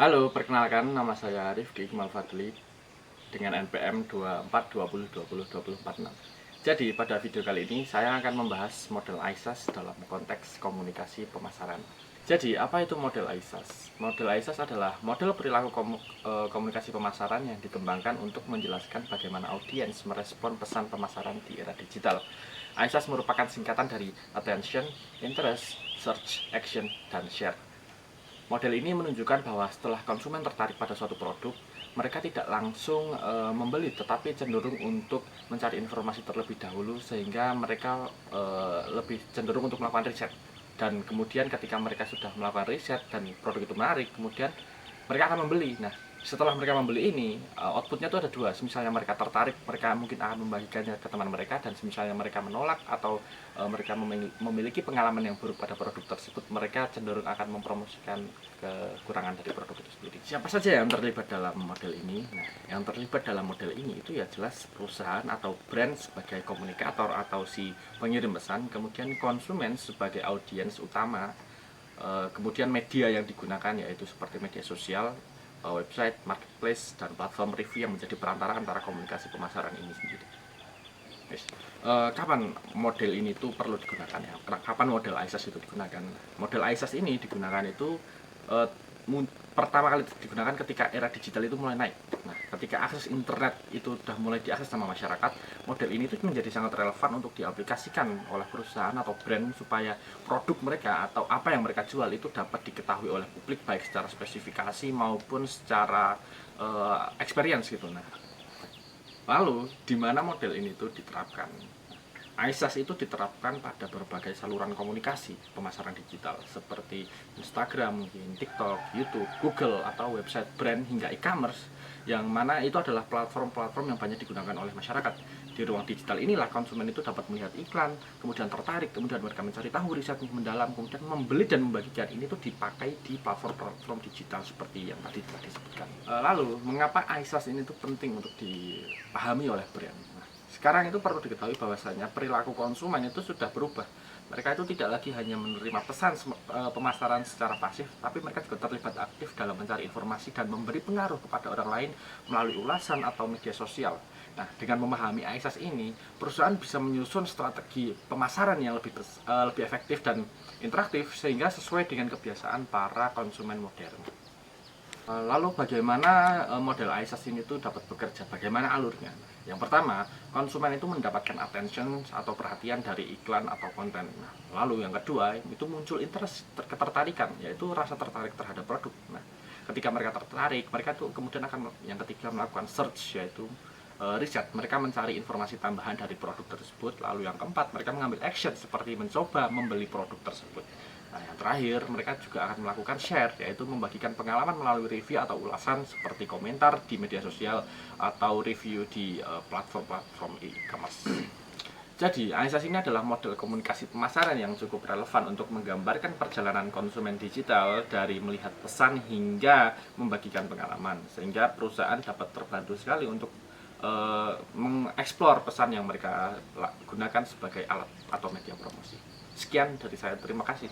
Halo, perkenalkan nama saya Rifki Ikmal Fadli dengan NPM 2420202046. Jadi, pada video kali ini saya akan membahas model ISAS dalam konteks komunikasi pemasaran. Jadi, apa itu model ISAS? Model ISAS adalah model perilaku komunikasi pemasaran yang dikembangkan untuk menjelaskan bagaimana audiens merespon pesan pemasaran di era digital. ISAS merupakan singkatan dari Attention, Interest, Search, Action, dan Share. Model ini menunjukkan bahwa setelah konsumen tertarik pada suatu produk, mereka tidak langsung membeli, tetapi cenderung untuk mencari informasi terlebih dahulu, sehingga mereka lebih cenderung untuk melakukan riset. Dan kemudian ketika mereka sudah melakukan riset dan produk itu menarik, kemudian mereka akan membeli. Nah, setelah mereka membeli ini, outputnya itu ada dua. Misalnya mereka tertarik, mereka mungkin akan membagikannya ke teman mereka, dan misalnya mereka menolak atau mereka memiliki pengalaman yang buruk pada produk tersebut, mereka cenderung akan mempromosikan kekurangan dari produk itu sendiri. Siapa saja yang terlibat dalam model ini? Nah, yang terlibat dalam model ini itu ya jelas perusahaan atau brand sebagai komunikator atau si pengirim pesan, kemudian konsumen sebagai audiens utama, kemudian media yang digunakan yaitu seperti media sosial, website, marketplace, dan platform review yang menjadi perantara antara komunikasi pemasaran ini sendiri. Yes. Kapan model ini tuh perlu digunakan ya? Kapan model ISAS itu digunakan? Model ISAS ini digunakan itu uh, pertama kali digunakan ketika era digital itu mulai naik. Nah, ketika akses internet itu sudah mulai diakses sama masyarakat, model ini tuh menjadi sangat relevan untuk diaplikasikan oleh perusahaan atau brand supaya produk mereka atau apa yang mereka jual itu dapat diketahui oleh publik baik secara spesifikasi maupun secara experience gitu. Nah, lalu di mana model ini tuh diterapkan? ISAS itu diterapkan pada berbagai saluran komunikasi pemasaran digital seperti Instagram, mungkin TikTok, YouTube, Google, atau website brand hingga e-commerce, yang mana itu adalah platform-platform yang banyak digunakan oleh masyarakat. Di ruang digital inilah konsumen itu dapat melihat iklan, kemudian tertarik, kemudian mereka mencari tahu risetnya mendalam, kemudian membeli dan membagikan. Ini tuh dipakai di platform-platform digital seperti yang tadi telah disebutkan. Lalu, mengapa ISAS ini tuh penting untuk dipahami oleh brand? Sekarang itu perlu diketahui bahwasanya perilaku konsumen itu sudah berubah. Mereka itu tidak lagi hanya menerima pesan pemasaran secara pasif, tapi mereka juga terlibat aktif dalam mencari informasi dan memberi pengaruh kepada orang lain melalui ulasan atau media sosial. Nah, dengan memahami ISAS ini, perusahaan bisa menyusun strategi pemasaran yang lebih efektif dan interaktif sehingga sesuai dengan kebiasaan para konsumen modern. Lalu bagaimana model ISAS ini tuh dapat bekerja? Bagaimana alurnya? Yang pertama, konsumen itu mendapatkan attention atau perhatian dari iklan atau konten. Nah, lalu yang kedua, itu muncul interest, ketertarikan, yaitu rasa tertarik terhadap produk. Nah, ketika mereka tertarik, mereka tuh kemudian akan yang ketiga melakukan search, yaitu riset. Mereka mencari informasi tambahan dari produk tersebut. Lalu yang keempat, mereka mengambil action seperti mencoba membeli produk tersebut. Nah, yang terakhir, mereka juga akan melakukan share, yaitu membagikan pengalaman melalui review atau ulasan seperti komentar di media sosial atau review di platform-platform e-commerce. Jadi, ISAS ini adalah model komunikasi pemasaran yang cukup relevan untuk menggambarkan perjalanan konsumen digital dari melihat pesan hingga membagikan pengalaman, sehingga perusahaan dapat terbantu sekali untuk mengeksplor pesan yang mereka gunakan sebagai alat atau media promosi. Sekian dari saya, terima kasih.